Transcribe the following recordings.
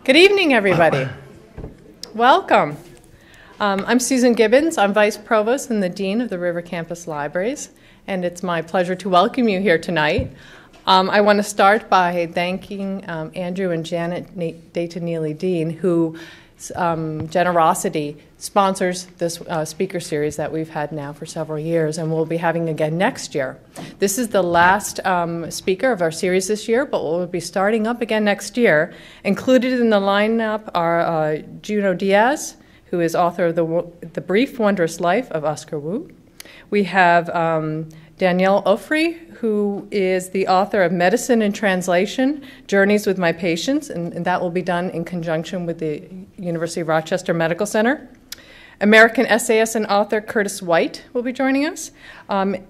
Good evening, everybody. Welcome. I'm Susan Gibbons. I'm Vice Provost and the Dean of the River Campus Libraries, and it's my pleasure to welcome you here tonight. I want to start by thanking Andrew and Janet Tyounyi Dean, whose generosity sponsors this speaker series that we've had now for several years, and we'll be having again next year. This is the last speaker of our series this year, but we'll be starting up again next year. Included in the lineup are Junot Diaz, who is author of The Brief Wondrous Life of Oscar Wu. We have Danielle Ofri, who is the author of Medicine in Translation, Journeys with My Patients, and that will be done in conjunction with the University of Rochester Medical Center. American essayist and author Curtis White will be joining us.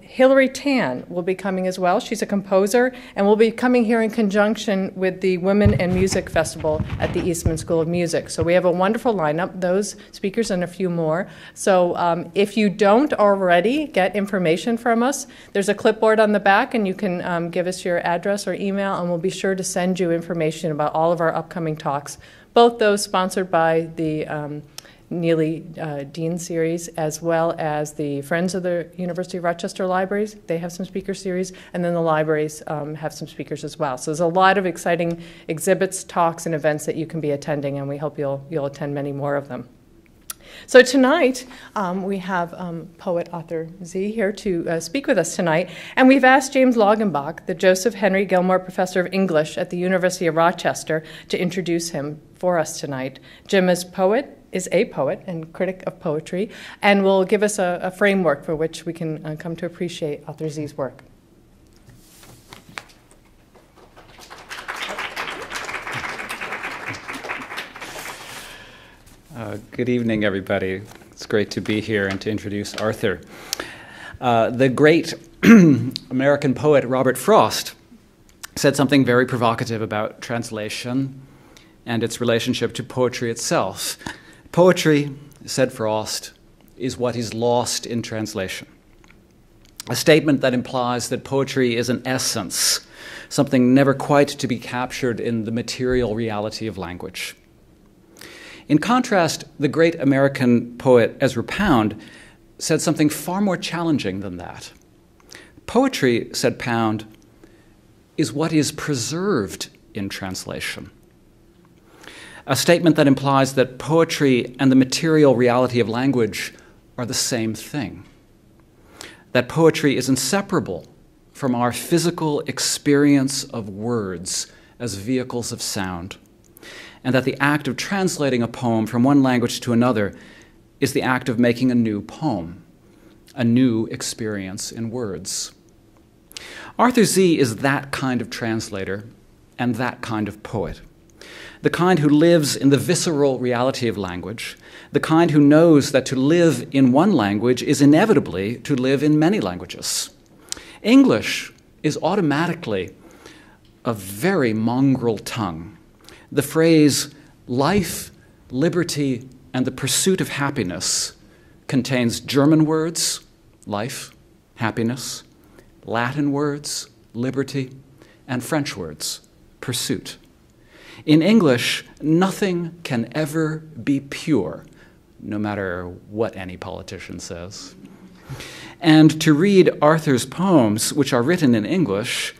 Hilary Tan will be coming as well. She's a composer and will be coming here in conjunction with the Women and Music Festival at the Eastman School of Music. So we have a wonderful lineup, those speakers and a few more. So if you don't already get information from us, there's a clipboard on the back and you can give us your address or email and we'll be sure to send you information about all of our upcoming talks, both those sponsored by the Neely Dean series, as well as the Friends of the University of Rochester Libraries. They have some speaker series, and then the libraries have some speakers as well. So there's a lot of exciting exhibits, talks, and events that you can be attending, and we hope you'll attend many more of them. So tonight, we have poet Arthur Sze here to speak with us tonight, and we've asked James Longenbach, the Joseph Henry Gilmore Professor of English at the University of Rochester, to introduce him for us tonight. Jim is a poet and critic of poetry, and will give us a framework for which we can come to appreciate Arthur Se's work. Good evening, everybody. It's great to be here and to introduce Arthur. The great American poet Robert Frost said something very provocative about translation and its relationship to poetry itself. Poetry, said Frost, is what is lost in translation. A statement that implies that poetry is an essence, something never quite to be captured in the material reality of language. In contrast, the great American poet Ezra Pound said something far more challenging than that. Poetry, said Pound, is what is preserved in translation. A statement that implies that poetry and the material reality of language are the same thing. That poetry is inseparable from our physical experience of words as vehicles of sound, and that the act of translating a poem from one language to another is the act of making a new poem, a new experience in words. Arthur Sze is that kind of translator and that kind of poet. The kind who lives in the visceral reality of language, the kind who knows that to live in one language is inevitably to live in many languages. English is automatically a very mongrel tongue. The phrase life, liberty, and the pursuit of happiness contains German words, life, happiness, Latin words, liberty, and French words, pursuit. In English, nothing can ever be pure, no matter what any politician says. And to read Arthur's poems, which are written in English,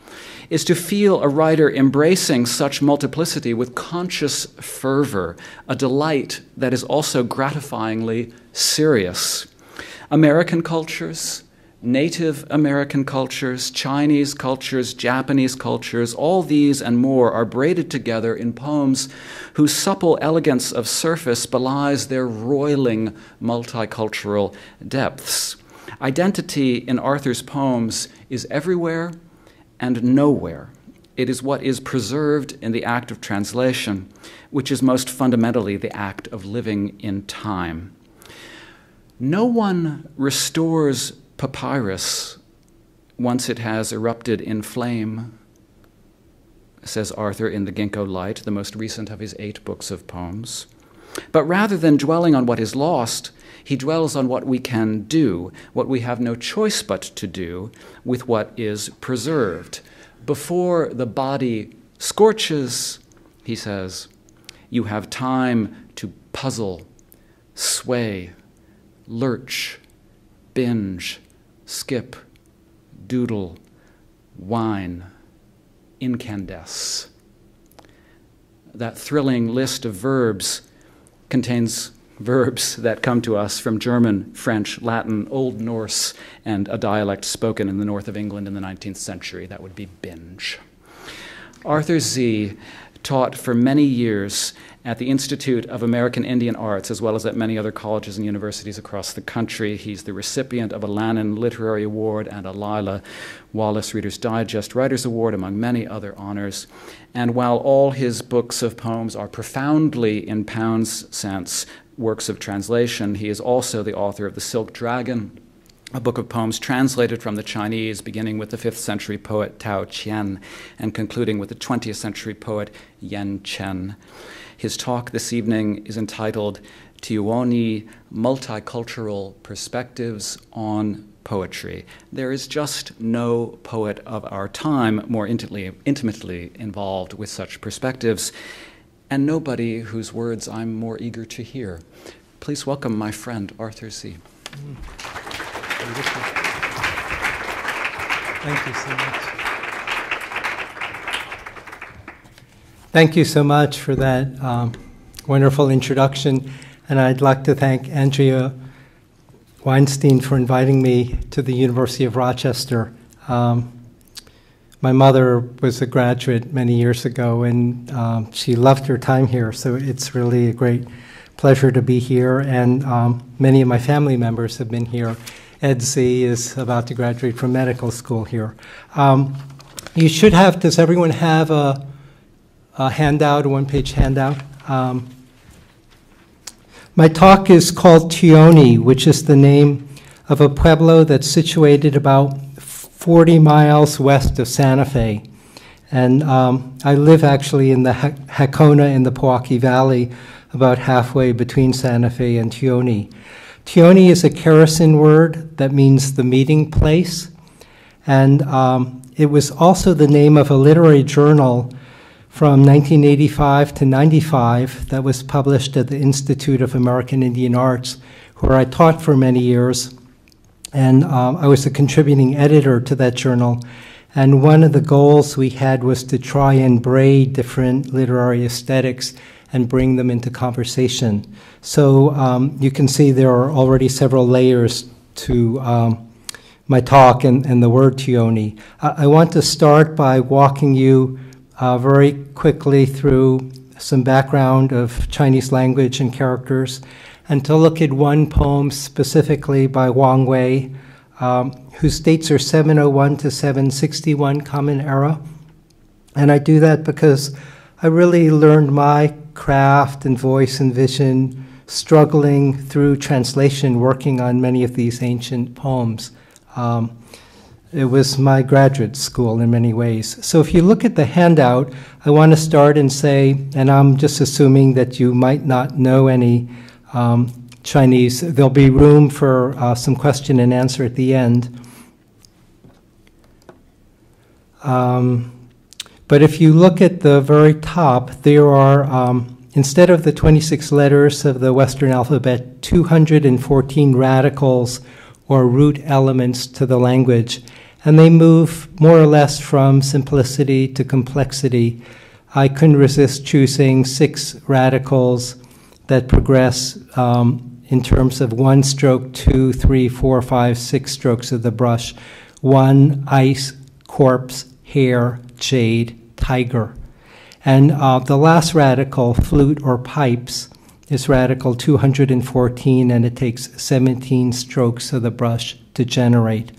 is to feel a writer embracing such multiplicity with conscious fervor, a delight that is also gratifyingly serious. American cultures, Native American cultures, Chinese cultures, Japanese cultures, all these and more are braided together in poems whose supple elegance of surface belies their roiling multicultural depths. Identity in Arthur's poems is everywhere and nowhere. It is what is preserved in the act of translation, which is most fundamentally the act of living in time. No one restores papyrus once it has erupted in flame, says Arthur in The Ginkgo Light, the most recent of his 8 books of poems. But rather than dwelling on what is lost, he dwells on what we can do, what we have no choice but to do with what is preserved. Before the body scorches, he says, you have time to puzzle, sway, lurch, binge, skip, doodle, whine, incandesce. That thrilling list of verbs contains verbs that come to us from German, French, Latin, Old Norse, and a dialect spoken in the north of England in the 19th century. That would be binge. Arthur Sze taught for many years at the Institute of American Indian Arts, as well as at many other colleges and universities across the country. He's the recipient of a Lannan Literary Award and a Lila Wallace Reader's Digest Writers Award, among many other honors. And while all his books of poems are profoundly, in Pound's sense, works of translation, he is also the author of The Silk Dragon, a book of poems translated from the Chinese, beginning with the 5th century poet Tao Qian and concluding with the 20th century poet Yan Chen. His talk this evening is entitled Tyuonyi, Multicultural Perspectives on Poetry. There is just no poet of our time more intimately involved with such perspectives, and nobody whose words I'm more eager to hear. Please welcome my friend, Arthur Sze. Thank you so much. Thank you so much for that wonderful introduction. And I'd like to thank Andrea Weinstein for inviting me to the University of Rochester. My mother was a graduate many years ago, and she loved her time here, so it's really a great pleasure to be here. And many of my family members have been here. Ed Sze is about to graduate from medical school here. You should have, does everyone have a handout, a one-page handout? My talk is called Tyounyi, which is the name of a pueblo that's situated about 40 miles west of Santa Fe. And I live actually in the Hakona in the Poaki Valley, about halfway between Santa Fe and Tyounyi. Tyounyi is a Keresan word that means the meeting place. And it was also the name of a literary journal from 1985 to 95 that was published at the Institute of American Indian Arts, where I taught for many years. And I was a contributing editor to that journal. And one of the goals we had was to try and braid different literary aesthetics and bring them into conversation. So you can see there are already several layers to my talk and the word Tyounyi. I want to start by walking you very quickly through some background of Chinese language and characters, and to look at one poem specifically by Wang Wei, whose dates are 701 to 761 Common Era. And I do that because I really learned my craft and voice and vision struggling through translation, working on many of these ancient poems. It was my graduate school in many ways. So if you look at the handout, I want to start and say, and I'm just assuming that you might not know any Chinese, there'll be room for some question and answer at the end. But if you look at the very top, there are, instead of the 26 letters of the Western alphabet, 214 radicals or root elements to the language. And they move more or less from simplicity to complexity. I couldn't resist choosing 6 radicals that progress in terms of 1 stroke, 2, 3, 4, 5, 6 strokes of the brush. 1, ice, corpse, hair, jade, tiger. And the last radical, flute or pipes, is radical 214, and it takes 17 strokes of the brush to generate.